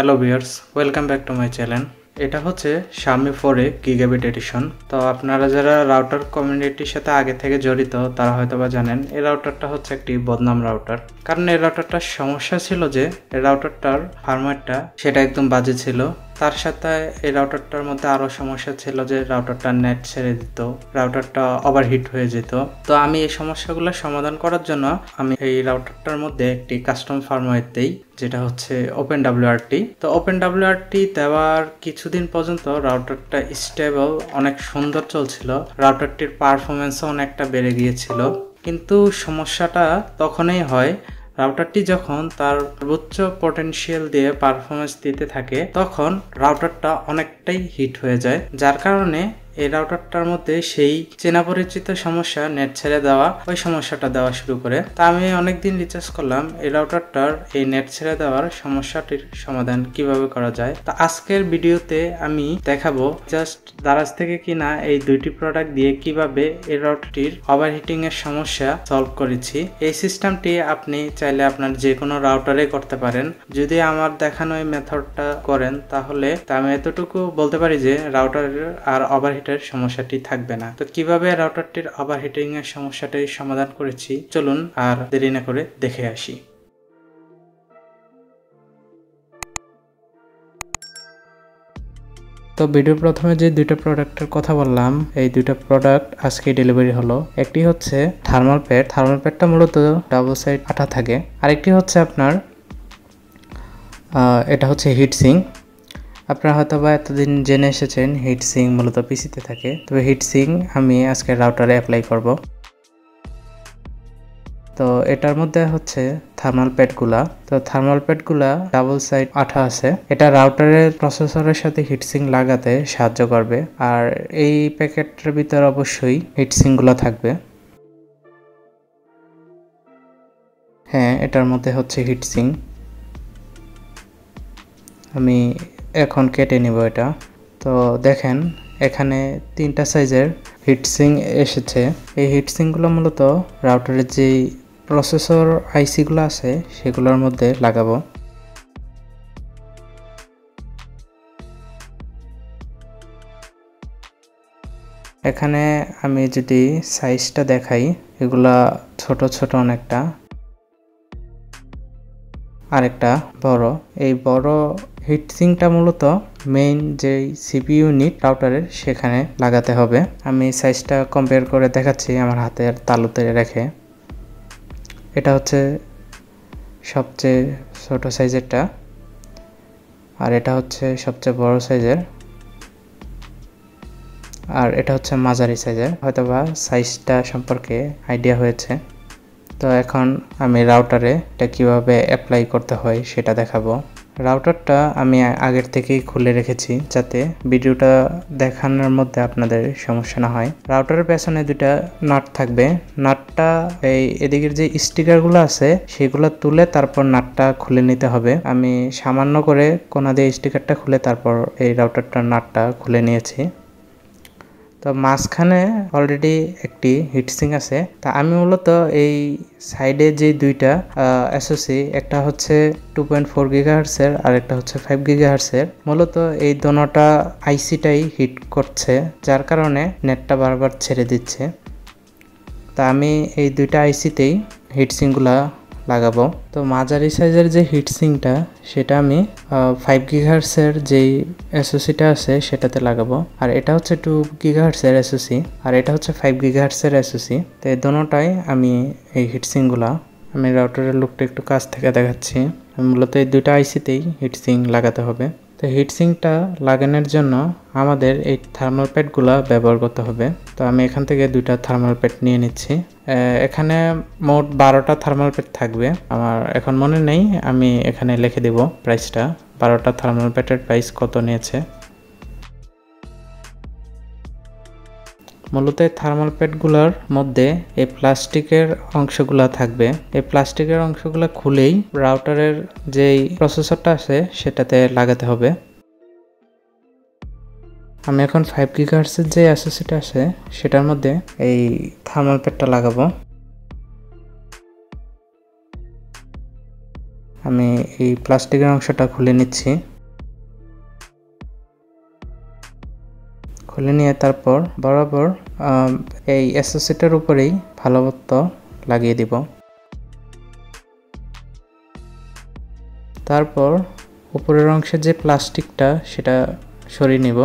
Hello viewers, welcome back to my channel. এটা হচ্ছে Xiaomi 4A gigabit addition. তো আপনারা যারা রাউটার কমিউনিটির সাথে আগে থেকে জড়িত তারা হয়তোবা জানেন এই রাউটারটা হচ্ছে একটি বদনাম রাউটার। কারণ এই রাউটারটার সমস্যা ছিল যে এই রাউটারটার ফার্মওয়্যারটা সেটা একদম বাজে ছিল। তার সাথে এই রাউটারটার মধ্যে আরও সমস্যা ছিল যে রাউটারটা নেট ছেড়ে দিত, রাউটারটা ওভারহিট হয়ে যেত। তো আমি এই সমস্যাগুলো সমাধান করার জন্য আমি এই রাউটারটার মধ্যে একটি কাস্টম ফার্মওয়্যার দেই, যেটা হচ্ছে OpenWRT। তো OpenWRT দেওয়ার কিছুদিন পর্যন্ত রাউটারটা স্টেবল অনেক সুন্দর চলছিল, রাউটারটির পারফরমেন্সও অনেকটা বেড়ে গিয়েছিল। কিন্তু সমস্যাটা তখনই হয় রাউটারটি যখন তার সর্বোচ্চ পটেনশিয়াল দিয়ে পারফরমেন্স দিতে থাকে তখন রাউটারটা অনেকটাই হিট হয়ে যায়, যার কারণে এই রাউটারটার মধ্যে সেই চেনা পরিচিত সমস্যা নেট ছেড়ে দেওয়া ওই সমস্যাটা দেওয়া শুরু করে। তা আমি অনেকদিন রিসার্চ করলাম এই রাউটারটার এই নেট ছেড়ে দেওয়ার সমস্যাটির সমাধান কিভাবে করা যায়। তা আজকের ভিডিওতে আমি দেখাবো জাস্ট দারাজ থেকে কিনা এই দুইটি প্রোডাক্ট দিয়ে কিভাবে এই রাউটারটির ওভারহিটিং এর সমস্যা সলভ করেছি। এই সিস্টেমটি আপনি চাইলে আপনার যে কোনো রাউটারে করতে পারেন। যদি আমার দেখানো এই মেথডটা করেন তাহলে আমি এতটুকু বলতে পারি যে রাউটারের আর ওভারহিট সমস্যাটি থাকবে না। তো কিভাবে রাউটারটির ওভারহিটিং এর সমস্যাটির সমাধান করেছি চলুন আর দেরি না করে দেখে আসি। তো ভিডিওর প্রথমে যে দুইটা প্রোডাক্টের কথা বললাম এই দুইটা প্রোডাক্ট আজকে ডেলিভারি হলো। একটি হচ্ছে থার্মাল প্যাড, থার্মাল প্যাডটা মূলত ডাবল সাইড আঠা থাকে। আরেকটি হচ্ছে আপনার এটা হচ্ছে হিটসিঙ্ক। আপনারা হয়তো বা এতদিন জেনে এসেছেন হিটসিঙ্ক মূলত পিসিতে থাকে, তবে হিটসিঙ্ক আমি আজকে রাউটারে অ্যাপ্লাই করব। তো এটার মধ্যে হচ্ছে থার্মাল প্যাডগুলা। তো থার্মাল প্যাডগুলা ডাবল সাইড আঠা আছে, এটা রাউটারের প্রসেসরের সাথে হিটসিঙ্ক লাগাতে সাহায্য করবে। আর এই প্যাকেটটার ভিতরে অবশ্যই হিটসিঙ্কগুলো থাকবে। হ্যাঁ, এটার মধ্যে হচ্ছে হিটসিঙ্ক। আমি এখন কেটে নিব এটা। তো দেখেন এখানে তিনটা সাইজের হিটসিঙ্ক এসেছে। এই হিটসিঙ্কগুলো মূলত রাউটারের যে প্রসেসর আইসিগুলো আছে সেগুলোর মধ্যে লাগাবো। এখানে আমি যদি সাইজটা দেখাই এগুলা ছোট ছোট অনেকটা, আরেকটা বড়। এই বড় হিটসিঙ্কটা মূলত মেইন যে সিপিইউ ইউনিট রাউটারের সেখানে লাগাতে হবে। আমি সাইজটা কম্পেয়ার করে দেখাচ্ছি আমার হাতের তালুতে রেখে। এটা হচ্ছে সবচেয়ে ছোট সাইজেরটা, আর এটা হচ্ছে সবচেয়ে বড় সাইজের, আর এটা হচ্ছে মাঝারি সাইজের। হয়তোবা সাইজটা সম্পর্কে আইডিয়া হয়েছে। তো এখন আমি রাউটারে এটা কীভাবে অ্যাপ্লাই করতে হয় সেটা দেখাবো। রাউটারটা আমি আগের থেকেই খুলে রেখেছি যাতে ভিডিওটা দেখানোর মধ্যে আপনাদের সমস্যা না হয়। রাউটারের পেছনে দুটা নাট থাকবে। নাটটা এদিকের যে স্টিকারগুলো আছে সেগুলো তুলে তারপর নাটটা খুলে নিতে হবে। আমি সামান্য করে কোনা দিয়ে স্টিকারটা খুলে তারপর এই রাউটারটার নাটটা খুলে নিয়েছি। তো মাঝখানে অলরেডি একটি হিটসিঙ্ক আছে। তা আমি মূলত এই সাইডে যে দুইটা এসওসি, একটা হচ্ছে 2.4 গিগাহার্টজের আর একটা হচ্ছে 5 গিগাহার্টজের, মূলত এই দোনোটা আইসিটাই হিট করছে, যার কারণে নেটটা বারবার ছেড়ে দিচ্ছে। তা আমি এই দুইটা আইসিতেই হিটসিঙ্কগুলা লাগাবো। তো মাঝারি সাইজের যে হিটসিঙ্কটা সেটা আমি 5 গিগাহার্টজের যেই এসওসিটা আছে সেটাতে লাগাবো। আর এটা হচ্ছে 2 গিগাহার্টজের এসওসি, আর এটা হচ্ছে 5 গিগাহার্টজের এসওসি। তো এই দোনোটাই আমি এই হিটসিঙ্কগুলা, আমি রাউটারের লুকটা একটু কাছ থেকে দেখাচ্ছি। মূলত এই দুইটা আইসিতেই হিটসিঙ্ক লাগাতে হবে। তো হিটসিঙ্কটা লাগানোর জন্য আমাদের এই থার্মাল প্যাডগুলা ব্যবহার করতে হবে। তো আমি এখান থেকে দুইটা থার্মাল প্যাড নিয়ে নিচ্ছি। এখানে মোট 12টা থার্মাল প্যাড থাকবে। আমার এখন মনে নেই, আমি এখানে লিখে দেব প্রাইসটা, 12টা থার্মাল প্যাডের প্রাইস কত নিয়েছে। মূলত এই থার্মাল প্যাডগুলোর মধ্যে এই প্লাস্টিকের অংশগুলো থাকবে। এই প্লাস্টিকের অংশগুলো খুলেই রাউটারের যেই প্রসেসরটা আছে সেটাতে লাগাতে হবে। আমি এখন 5 গিগাহার্টজের যে এসওসিটা আছে সেটার মধ্যে এই থার্মাল প্যাডটা লাগাবো। আমি এই প্লাস্টিকের অংশটা খুলে নিচ্ছি। খুলে নিয়ে তারপর বরাবর এই অ্যাসোসিয়েটের উপরেই ভালো মতো লাগিয়ে দিব। তারপর উপরের অংশের যে প্লাস্টিকটা সেটা সরিয়ে নিব।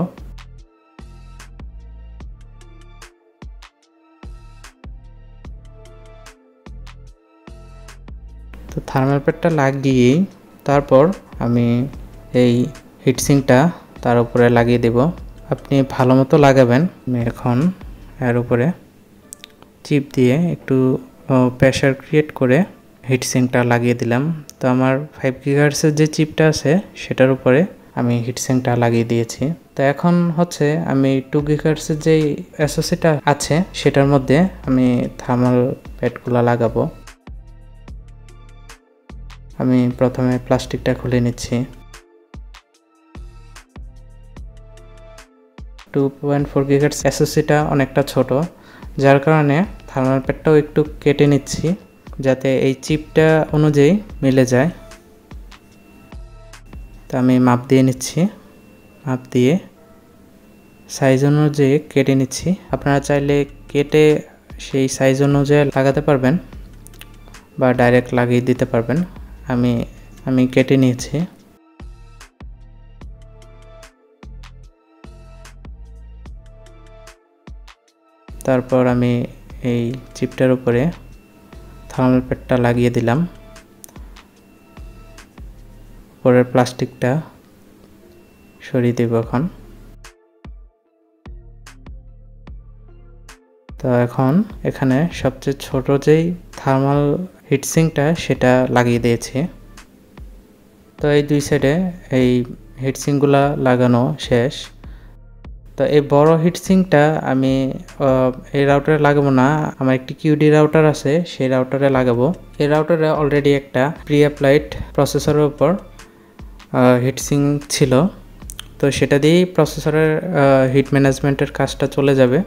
তো থার্মাল প্যাডটা লাগিয়েই তারপর আমি এই হিটসিংটা তার উপরে লাগিয়ে দেব। আপনি ভালো মতো লাগাবেন। আমি এখন এর উপরে চিপ দিয়ে একটু প্রেশার ক্রিয়েট করে হিটসিংটা লাগিয়ে দিলাম। তো আমার 5 GHz যে চিপটা আছে সেটার উপরে আমি হিটসিংটা লাগিয়ে দিয়েছি। তো এখন হচ্ছে আমি 2 GHz যে অ্যাসোসিয়েটটা আছে সেটার মধ্যে আমি থার্মাল প্যাডগুলো লাগাবো। আমি প্রথমে প্লাস্টিকটা খুলে নিচ্ছি। 2.4 GHz অ্যাসোসিয়েটটা অনেকটা ছোট, যার কারণে থার্মাল প্যাডটাও একটু কেটে নিচ্ছি যাতে এই চিপটা অনুযায়ী মিলে যায়। তো আমি মাপ দিয়ে নিচ্ছি, মাপ দিয়ে সাইজ অনুযায়ী কেটে নিচ্ছি। আপনারা চাইলে কেটে সেই সাইজ অনুযায়ী লাগাতে পারবেন বা ডাইরেক্ট লাগিয়ে দিতে পারবেন। আমি কেটে নিয়েছি। তারপর আমি এই চিপটার উপরে থার্মাল প্যাডটা লাগিয়ে দিলাম। উপরের প্লাস্টিকটা সরিয়ে দেব এখন। তো এখন এখানে সবচেয়ে ছোট যেই থার্মাল হিটসিংটা সেটা লাগিয়ে দিয়েছি। তো এই দুই সাইডে এই হিটসিংগুলা লাগানো শেষ। তো এই বড় হিটসিংটা আমি এই রাউটারে লাগাবো না, আমার একটি কিউডি রাউটার আছে সেই রাউটারে লাগাবো। এই রাউটারে অলরেডি একটা প্রি অ্যাপ্লাইড প্রসেসরের উপর হিটসিং ছিল, তো সেটা দিয়েই প্রসেসরের হিট ম্যানেজমেন্টের কাজটা চলে যাবে।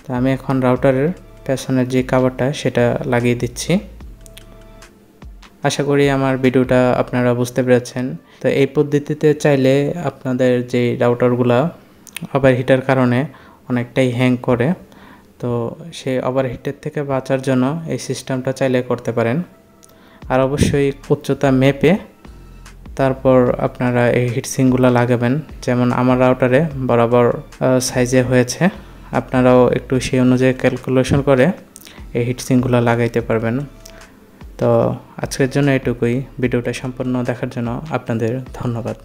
তো আমি এখন রাউটারের পেছনের যে কভারটা সেটা লাগিয়ে দিচ্ছি। আশা করি আমার ভিডিওটা আপনারা বুঝতে পেরেছেন। তো এই পদ্ধতিতে চাইলে আপনাদের যে রাউটারগুলা ওভারহিটের কারণে অনেকটাই হ্যাং করে, তো সেই ওভারহিটের থেকে বাঁচার জন্য এই সিস্টেমটা চাইলে করতে পারেন। আর অবশ্যই উচ্চতা মেপে তারপর আপনারা এই হিটসিংগুলো লাগাবেন। যেমন আমার রাউটারে বরাবর সাইজে হয়েছে, আপনারাও একটু সেই অনুযায়ী ক্যালকুলেশন করে এই হিটসিংগুলো লাগাইতে পারবেন। তো আজকের জন্য এটুকুই। ভিডিওটা সম্পূর্ণ দেখার জন্য আপনাদের ধন্যবাদ।